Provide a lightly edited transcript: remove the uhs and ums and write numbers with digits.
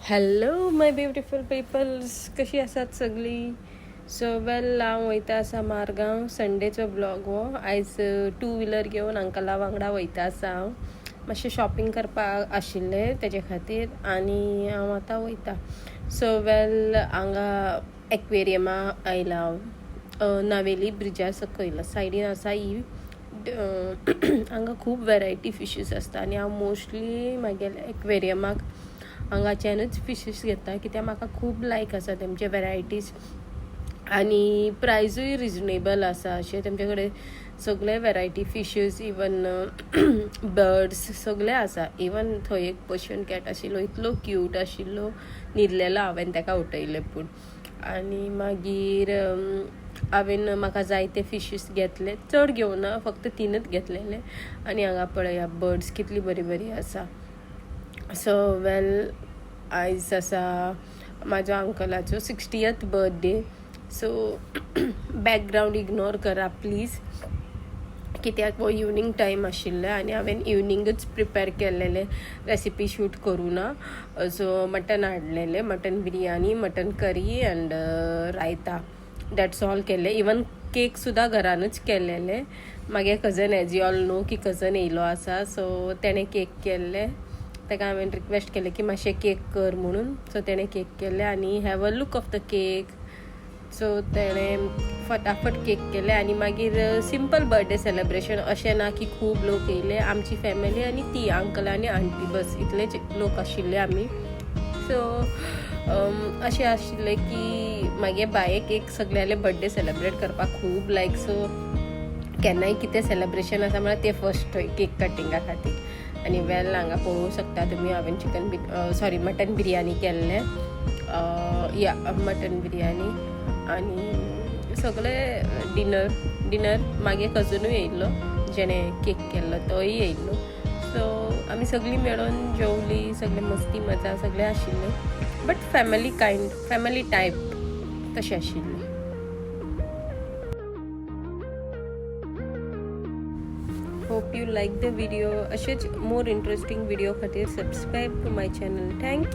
Hello माय beautiful people's, कशी आसात सगळी? सो वेल, हांव वयता आसा मारगांव. संडेचो ब्लॉग हो. आयज 2 व्हिलर घेवन अंकला वांगडा वयता आसा. हांव मातशें शॉपिंग करपाक आशिल्लें तेजे खातीर आनी हांव आतां वयता. सो वेल, हांगा एक्वेरियमा आयला हांव. नावेली ब्रिजा सकयल सायडीन आसा ही. हांगा खूब वेरायटी फिशीस आसता आनी हांव मोस्टली म्हागेल्या एक्वेरियमाक हांगाच्यानूच फिशीस घेता, कित्याक म्हाका खूब लायक आसा तेमचे वेरायटीज आनी प्रायजूय रिजनेबल आसा. अशें तेमचे कडेन सगळे वेरायटी फिशीस, इवन बर्ड्स सगळे आसा. इवन थंय एक पर्शियन कॅट आशिल्लो, इतलो क्यूट आशिल्लो, न्हिदलेलो हांवें ताका उठयलें पूण. आनी मागीर हांवें म्हाका जाय ते फिशीस घेतले, चड घेवना, फक्त 3च घेतलेले. आनी हांगा पळया बर्ड्स कितली बरी बरी आसा. सो वेल, आयज आसा म्हाज्या अंकलाचो 60th birthday. So background ignore करा प्लीज, कित्याक वो इवनींग टायम आशिल्लें आनी हांवें इवनिंगूच प्रिपेर केल्लेले, रेसिपी शूट करूं ना. सो मटन हाडलेलें, mutton biryani, mutton curry and raita, that's all केल्लें. इवन केक सुद्दां घरानूच केल्लेले. मागे cousin, as you all know की कजन येयलो आसा, सो तेणें केक केल्ले. ताका हांवें रिक्वेस्ट केलें की मातशें केक कर म्हणून. सो तेणें केक केल्लें आनी have a look of the cake. So तेणें फटाफट केक केलें आनी मागीर सिंपल बर्थडे सेलेब्रेशन. अशें ना की खूब लोक येयले. आमची फॅमिली आनी ती अंकल आनी आंटी, बस इतलेच लोक आशिल्ले आमी. सो अशें आशिल्लें की मागे बायेक एक सगळ्याले बर्थडे सेलेब्रेट करपाक खूब लायक. सो केन्नाय कितें सेलेब्रेशन आसा म्हळ्यार तें फर्स्ट थंय केक कटिंगा खातीर. आनी वेल, हांगा पळोवंक शकता तुमी, हांवें मटन बिरयानी केल्लें. या मटन बिरयानी आनी सगळे डिनर मागे कजनूय येयल्लो, जेणें केक केल्लो तोय येयल्लो. सो आमी सगळीं मेळून जेवली, सगळे मस्ती मजा सगळें आशिल्लें. बट फॅमिली टायप तशें आशिल्लें. Hope you like the video. अशेंच मोर इंटरेस्टिंग व्हिडिओ खातीर subscribe to my channel. Thank you.